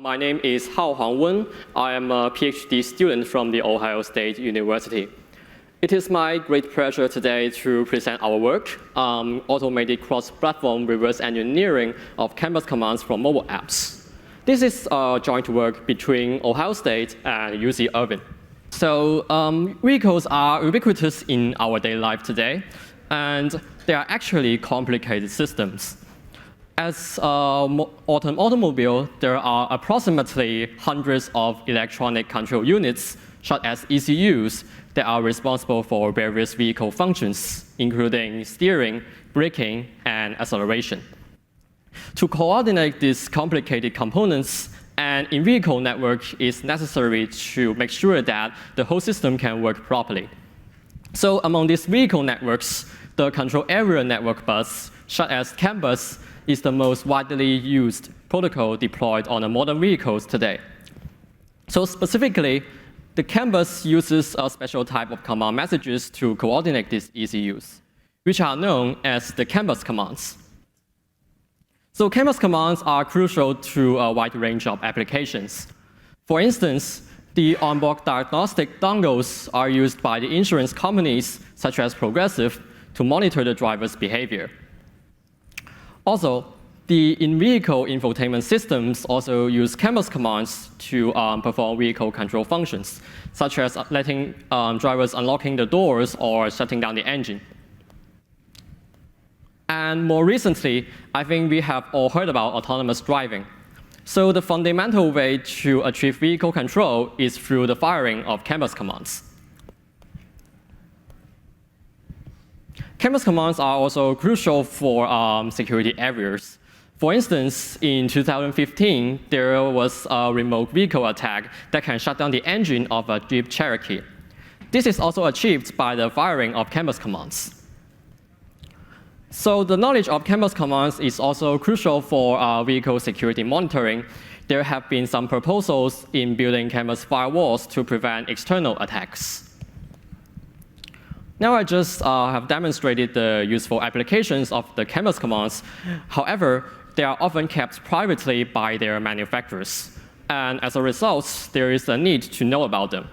My name is Haohang Wen. I am a PhD student from The Ohio State University. It is my great pleasure today to present our work, automated cross-platform reverse engineering of canvas commands from mobile apps. This is a joint work between Ohio State and UC Irvine. So vehicles are ubiquitous in our daily life today, and they are actually complicated systems. As an automobile, there are approximately hundreds of electronic control units, such as ECUs, that are responsible for various vehicle functions, including steering, braking, and acceleration. To coordinate these complicated components, an in-vehicle network is necessary to make sure that the whole system can work properly. So among these vehicle networks, the control area network bus, such as CAN bus, is the most widely used protocol deployed on modern vehicles today. So specifically, the CAN bus uses a special type of command messages to coordinate these ECUs, which are known as the CAN bus commands. So CAN bus commands are crucial to a wide range of applications. For instance, the onboard diagnostic dongles are used by the insurance companies, such as Progressive, to monitor the driver's behavior. Also, the in-vehicle infotainment systems also use CAN bus commands to perform vehicle control functions, such as letting drivers unlocking the doors or shutting down the engine. And more recently, I think we have all heard about autonomous driving. So the fundamental way to achieve vehicle control is through the firing of CAN bus commands. CAN bus commands are also crucial for security areas. For instance, in 2015, there was a remote vehicle attack that can shut down the engine of a Jeep Cherokee. This is also achieved by the firing of CAN bus commands. So the knowledge of CAN bus commands is also crucial for vehicle security monitoring. There have been some proposals in building CAN bus firewalls to prevent external attacks. Now I just have demonstrated the useful applications of the CAN bus commands. However, they are often kept privately by their manufacturers. And as a result, there is a need to know about them.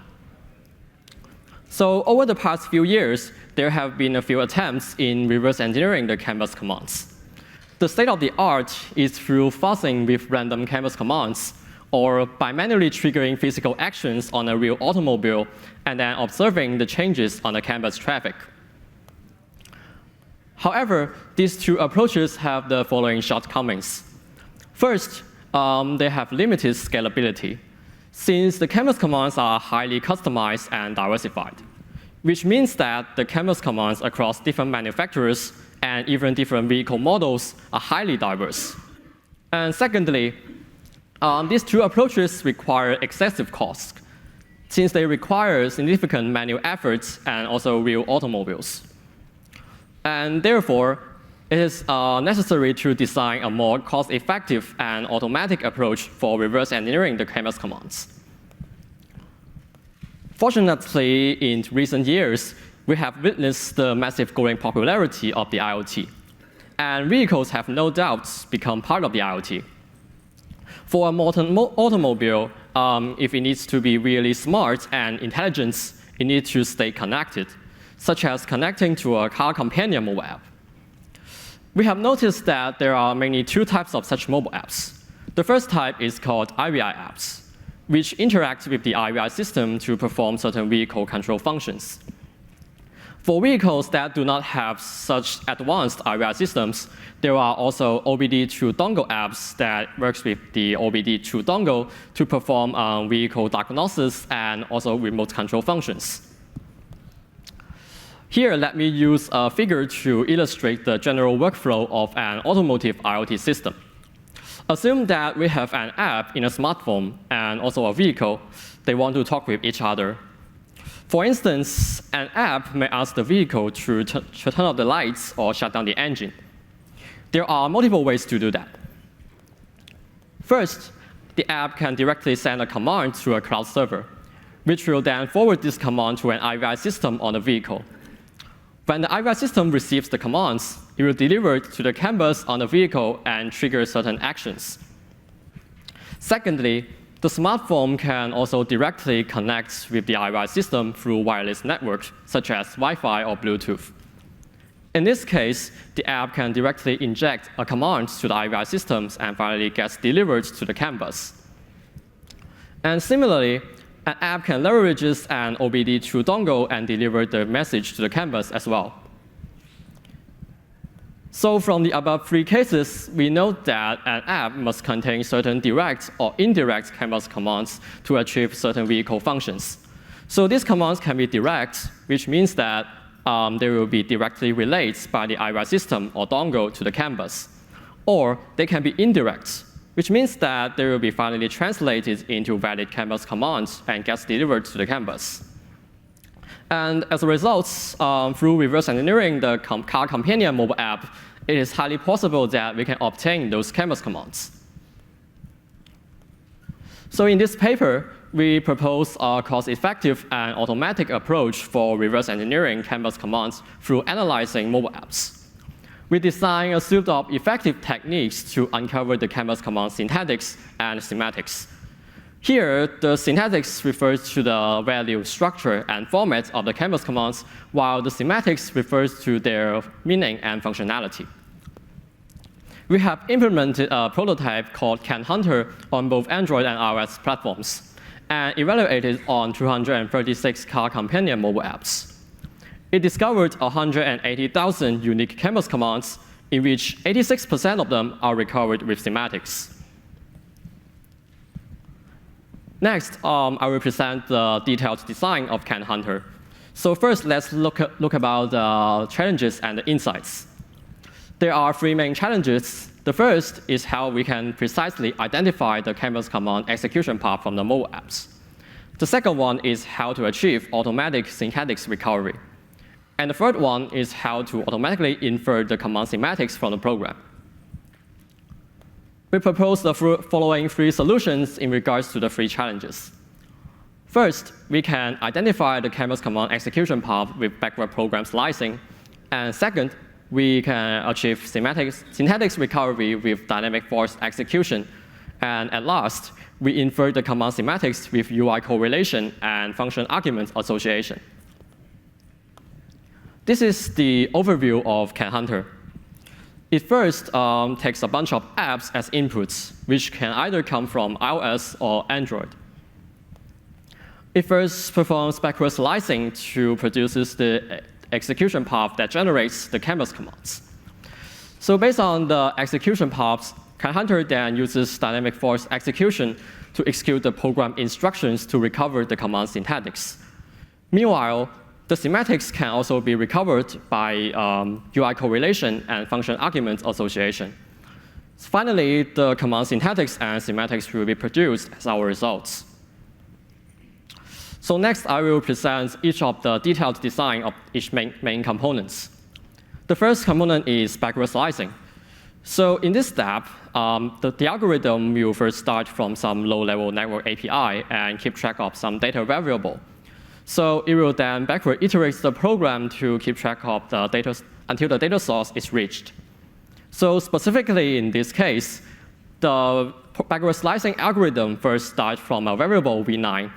So over the past few years, there have been a few attempts in reverse engineering the CAN bus commands. The state of the art is through fuzzing with random CAN bus commands, or by manually triggering physical actions on a real automobile and then observing the changes on the CAN bus traffic. However, these two approaches have the following shortcomings. First, they have limited scalability, since the CAN bus commands are highly customized and diversified, which means that the CAN bus commands across different manufacturers and even different vehicle models are highly diverse. And secondly, these two approaches require excessive costs, since they require significant manual efforts and also real automobiles. And therefore, it is necessary to design a more cost-effective and automatic approach for reverse engineering the CAN bus commands. Fortunately, in recent years, we have witnessed the massive growing popularity of the IoT. And vehicles have no doubt become part of the IoT. For a modern automobile, if it needs to be really smart and intelligent, it needs to stay connected, such as connecting to a car companion mobile app. We have noticed that there are mainly two types of such mobile apps. The first type is called IVI apps, which interact with the IVI system to perform certain vehicle control functions. For vehicles that do not have such advanced IVI systems, there are also OBD2 dongle apps that works with the OBD2 dongle to perform vehicle diagnosis and also remote control functions. Here, let me use a figure to illustrate the general workflow of an automotive IoT system. Assume that we have an app in a smartphone and also a vehicle. They want to talk with each other. For instance, an app may ask the vehicle to turn off the lights or shut down the engine. There are multiple ways to do that. First, the app can directly send a command to a cloud server, which will then forward this command to an IVI system on the vehicle. When the IVI system receives the commands, it will deliver it to the CAN bus on the vehicle and trigger certain actions. Secondly, the smartphone can also directly connect with the iOS system through wireless networks, such as Wi-Fi or Bluetooth. In this case, the app can directly inject a command to the iOS systems and finally gets delivered to the CAN bus. And similarly, an app can leverage an OBD2 dongle and deliver the message to the CAN bus as well. So from the above three cases, we note that an app must contain certain direct or indirect CAN bus commands to achieve certain vehicle functions. So these commands can be direct, which means that they will be directly relayed by the iOS system or dongle to the CAN bus. Or they can be indirect, which means that they will be finally translated into valid CAN bus commands and gets delivered to the CAN bus. And as a result, through reverse engineering the car companion mobile app, it is highly possible that we can obtain those CAN bus commands. So in this paper, we propose a cost-effective and automatic approach for reverse engineering CAN bus commands through analyzing mobile apps. We design a suite of effective techniques to uncover the CAN bus command syntactics and semantics. Here, the syntactics refers to the value, structure, and format of the CAN bus commands, while the semantics refers to their meaning and functionality. We have implemented a prototype called CANHUNTER on both Android and iOS platforms, and evaluated on 236 car companion mobile apps. It discovered 180,000 unique CAN bus commands, in which 86% of them are recovered with semantics. Next, I will present the detailed design of CANHUNTER. So first, let's look about the challenges and the insights. There are three main challenges. The first is how we can precisely identify the CAN bus command execution path from the mobile apps. The second one is how to achieve automatic syntactics recovery. And the third one is how to automatically infer the command semantics from the program. We propose the following three solutions in regards to the three challenges. First, we can identify the CAN bus command execution path with backward program slicing. And second, we can achieve syntactics recovery with dynamic force execution. And at last, we infer the command semantics with UI correlation and function argument association. This is the overview of CANHUNTER. It first takes a bunch of apps as inputs, which can either come from iOS or Android. It first performs backward slicing to produce the execution path that generates the CAN bus commands. So based on the execution paths, CANHUNTER then uses dynamic force execution to execute the program instructions to recover the command syntactics. Meanwhile, the semantics can also be recovered by UI correlation and function argument association. Finally, the command syntactics and semantics will be produced as our results. So next, I will present each of the detailed design of each main components. The first component is backward slicing. So in this step, the algorithm will first start from some low-level network API and keep track of some data variable. So it will then backward iterate the program to keep track of the data until the data source is reached. So specifically in this case, the backward slicing algorithm first starts from a variable v9,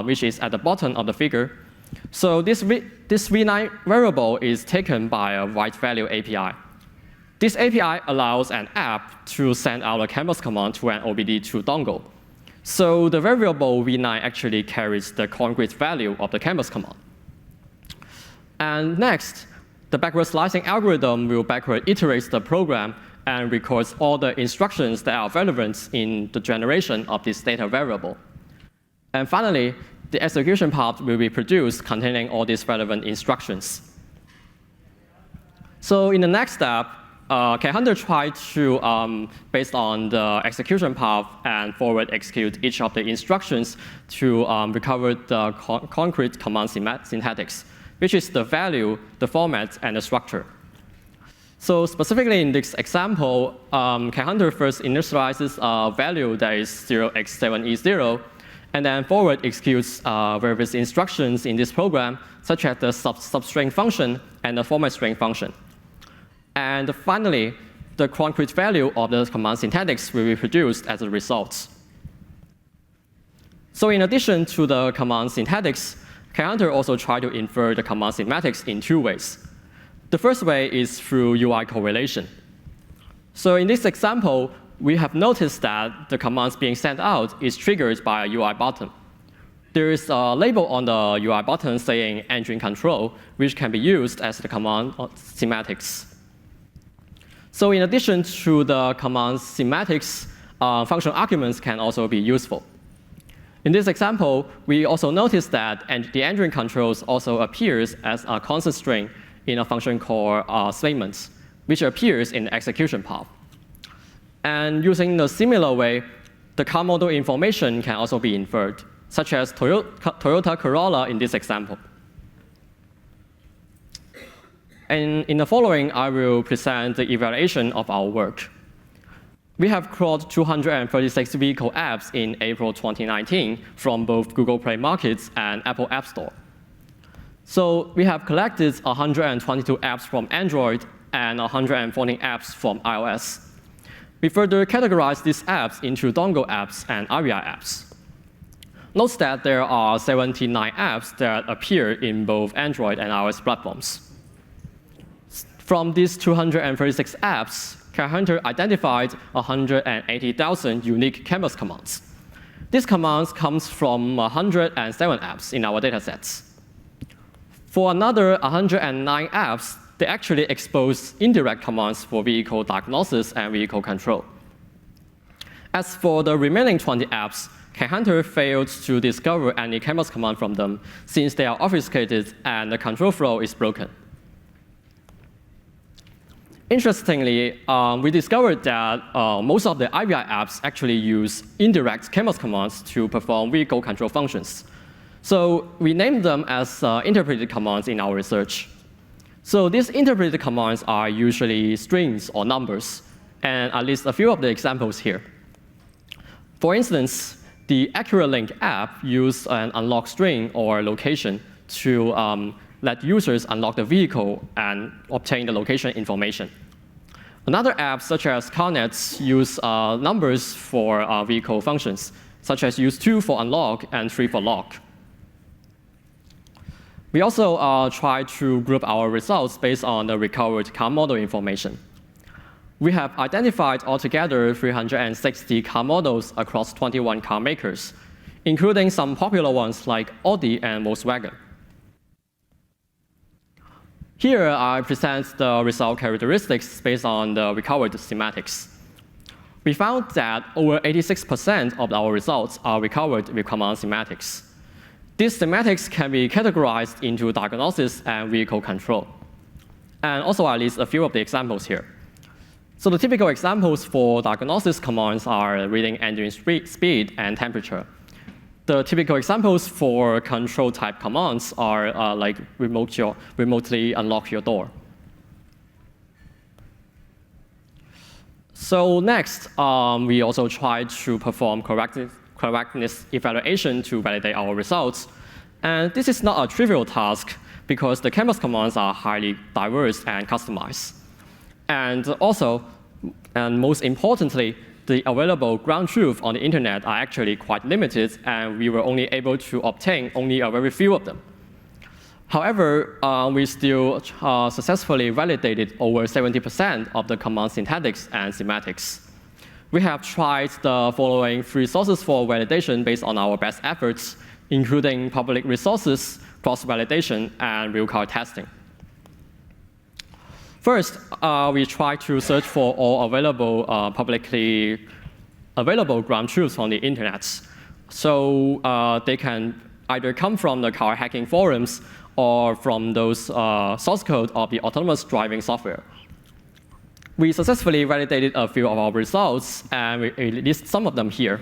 which is at the bottom of the figure. So this v9 variable is taken by a write value API. This API allows an app to send out a CAN bus command to an OBD2 dongle. So the variable v9 actually carries the concrete value of the CAN bus command. And next, the backward slicing algorithm will backward iterate the program and records all the instructions that are relevant in the generation of this data variable. And finally, the execution path will be produced containing all these relevant instructions. So in the next step, KenHunter tried to, based on the execution path and forward execute each of the instructions to recover the concrete command syntactics, which is the value, the format, and the structure. So specifically in this example, KenHunter first initializes a value that is 0x7E0, and then forward executes various instructions in this program, such as the substring function and the format string function. And finally, the concrete value of the command syntactics will be produced as a result. So in addition to the command syntactics, KenHunter also tried to infer the command semantics in two ways. The first way is through UI correlation. So in this example, we have noticed that the commands being sent out is triggered by a UI button. There is a label on the UI button saying engine control, which can be used as the command semantics. So in addition to the command semantics, function arguments can also be useful. In this example, we also notice that the engine controls also appears as a constant string in a function called statements, which appears in the execution path. And using a similar way, the car model information can also be inferred, such as Toyota Corolla in this example. And in the following, I will present the evaluation of our work. We have crawled 236 vehicle apps in April 2019 from both Google Play Markets and Apple App Store. So we have collected 122 apps from Android and 114 apps from iOS. We further categorize these apps into Dongle apps and ARIA apps. Note that there are 79 apps that appear in both Android and iOS platforms. From these 236 apps, KenHunter identified 180,000 unique canvas commands. These commands come from 107 apps in our datasets. For another 109 apps, they actually expose indirect commands for vehicle diagnosis and vehicle control. As for the remaining 20 apps, KenHunter failed to discover any canvas command from them since they are obfuscated and the control flow is broken. Interestingly, we discovered that most of the ARIA apps actually use indirect canvas commands to perform vehicle control functions. So we named them as interpreted commands in our research. So these interpreted commands are usually strings or numbers, and I list a few of the examples here. For instance, the AccuraLink app uses an unlock string or location to let users unlock the vehicle and obtain the location information. Another app, such as CarNet, use numbers for vehicle functions, such as use 2 for unlock and 3 for lock. We also try to group our results based on the recovered car model information. We have identified altogether 360 car models across 21 car makers, including some popular ones like Audi and Volkswagen. Here, I present the result characteristics based on the recovered semantics. We found that over 86% of our results are recovered with command semantics. These semantics can be categorized into diagnosis and vehicle control. And also, I list a few of the examples here. So the typical examples for diagnosis commands are reading engine speed and temperature. The typical examples for control type commands are like remotely unlock your door. So next, we also try to perform correctness evaluation to validate our results. And this is not a trivial task because the canvas commands are highly diverse and customized. And also, and most importantly, the available ground truth on the internet are actually quite limited, and we were only able to obtain only a very few of them. However, we still successfully validated over 70% of the command syntactics and semantics. We have tried the following 3 sources for validation based on our best efforts, including public resources, cross-validation, and real-car testing. First, we try to search for all available publicly available ground truths on the internet. So they can either come from the car hacking forums or from those source code of the autonomous driving software. We successfully validated a few of our results, and we list some of them here.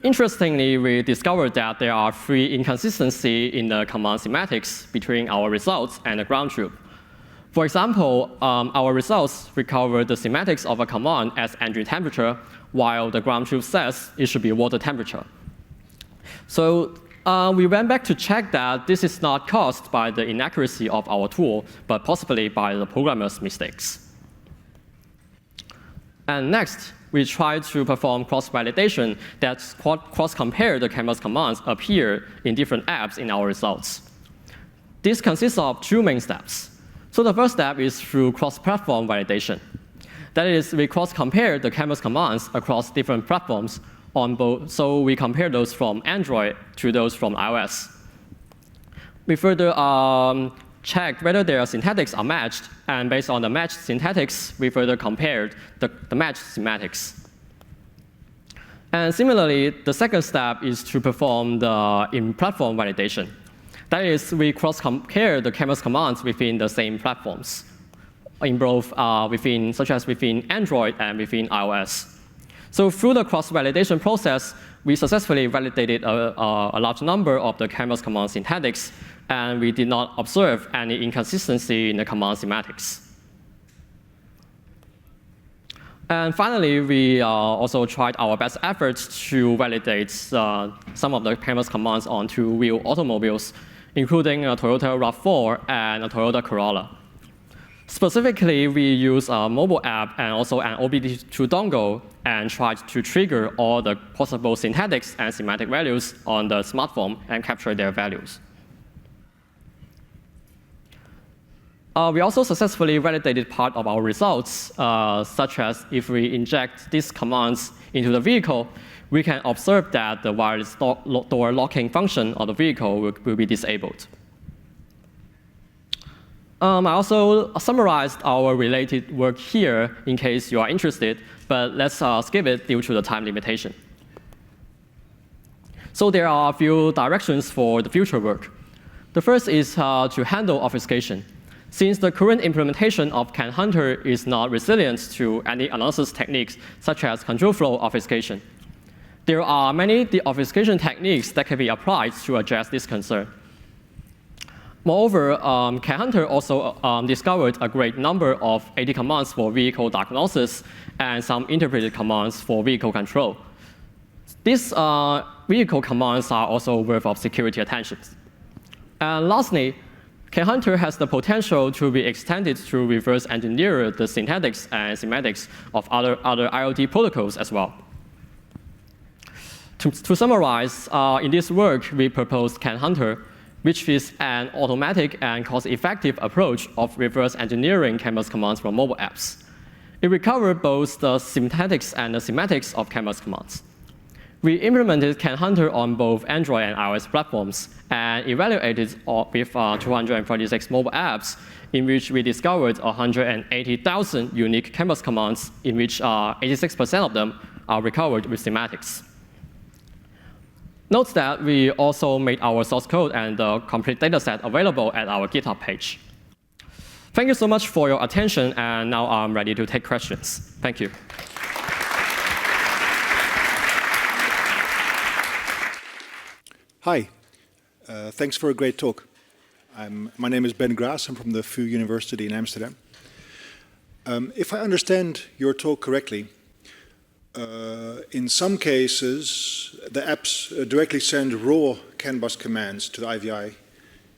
Interestingly, we discovered that there are 3 inconsistencies in the command semantics between our results and the ground truth. For example, our results recover the semantics of a command as engine temperature, while the ground truth says it should be water temperature. So we went back to check that this is not caused by the inaccuracy of our tool, but possibly by the programmer's mistakes. And next, we try to perform cross-validation that cross-compare the canvas commands appear in different apps in our results. This consists of two main steps. So the first step is through cross-platform validation. That is, we cross-compare the canvas commands across different platforms on both, so we compare those from Android to those from iOS. We further check whether their syntactics are matched, and based on the matched syntactics, we further compared the matched semantics. And similarly, the second step is to perform the in-platform validation. That is, we cross-compare the canvas commands within the same platforms, in both such as within Android and within iOS. So through the cross-validation process, we successfully validated a large number of the canvas command syntactics, and we did not observe any inconsistency in the command semantics. And finally, we also tried our best efforts to validate some of the canvas commands on two-wheel automobiles, including a Toyota RAV4 and a Toyota Corolla. Specifically, we use a mobile app and also an OBD2 dongle and tried to trigger all the possible syntactics and semantic values on the smartphone and capture their values. We also successfully validated part of our results, such as if we inject these commands into the vehicle, we can observe that the wireless door locking function of the vehicle will be disabled. I also summarized our related work here in case you are interested, but let's skip it due to the time limitation. So there are a few directions for the future work. The first is to handle obfuscation. Since the current implementation of CANHUNTER is not resilient to any analysis techniques such as control flow obfuscation, there are many de-obfuscation techniques that can be applied to address this concern. Moreover, KenHunter also discovered a great number of AD commands for vehicle diagnosis and some interpreted commands for vehicle control. These vehicle commands are also worth of security attention. And lastly, KenHunter has the potential to be extended to reverse engineer the syntactics and semantics of other IoT protocols as well. To summarize, in this work, we proposed CANHUNTER, which is an automatic and cost-effective approach of reverse engineering canvas commands from mobile apps. It recovered both the syntactics and the semantics of canvas commands. We implemented CANHUNTER on both Android and iOS platforms and evaluated with 246 mobile apps, in which we discovered 180,000 unique canvas commands, in which 86% of them are recovered with semantics. Note that we also made our source code and the complete dataset available at our GitHub page. Thank you so much for your attention, and now I'm ready to take questions. Thank you. Hi, thanks for a great talk. My name is Ben Graas. I'm from the VU University in Amsterdam. If I understand your talk correctly, in some cases, the apps directly send raw CAN bus commands to the IVI,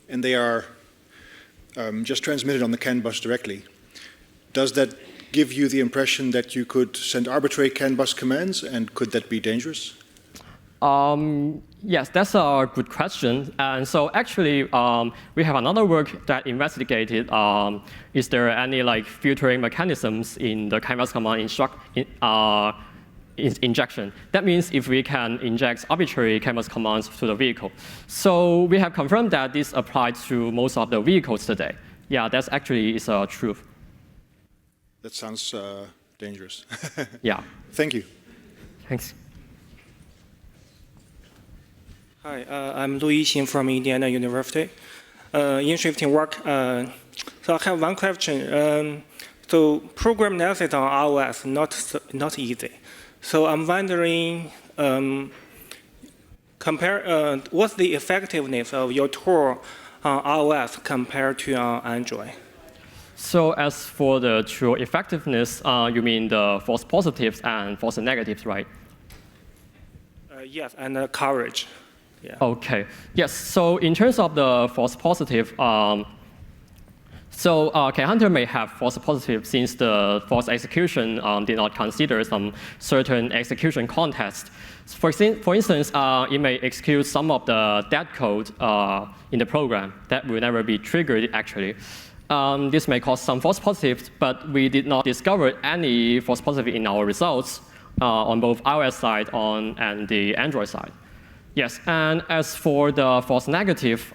and they are just transmitted on the CAN bus directly. Does that give you the impression that you could send arbitrary CAN bus commands, and could that be dangerous? Yes, that's a good question. And so actually, we have another work that investigated, is there any filtering mechanisms in the canvas command injection. That means if we can inject arbitrary canvas commands to the vehicle. So we have confirmed that this applies to most of the vehicles today. Yeah, that's actually is a truth. That sounds dangerous. Yeah. Thank you. Thanks. Hi, I'm Lu Yixin from Indiana University. In shifting work, so I have one question. So program analysis on iOS not easy. So I'm wondering, what's the effectiveness of your tool on iOS compared to on Android? So as for the true effectiveness, you mean the false positives and false negatives, right? Yes, and coverage. Yeah. Okay. Yes. So in terms of the false positive, So KenHunter may have false positives since the false execution did not consider some certain execution context. For instance, it may execute some of the dead code in the program that will never be triggered actually. This may cause some false positives, but we did not discover any false positive in our results on both iOS side and the Android side. Yes, and as for the false negative,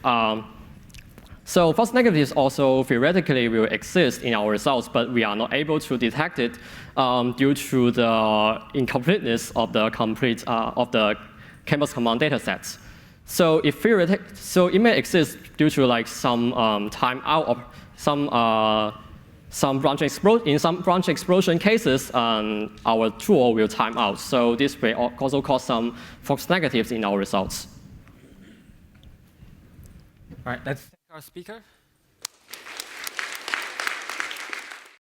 so false negatives also theoretically will exist in our results, but we are not able to detect it due to the incompleteness of the canvas command data sets. So it may exist due to like some timeout of some branch explosion cases, our tool will time out. So this may also cause some false negatives in our results. All right, let's thank our speaker.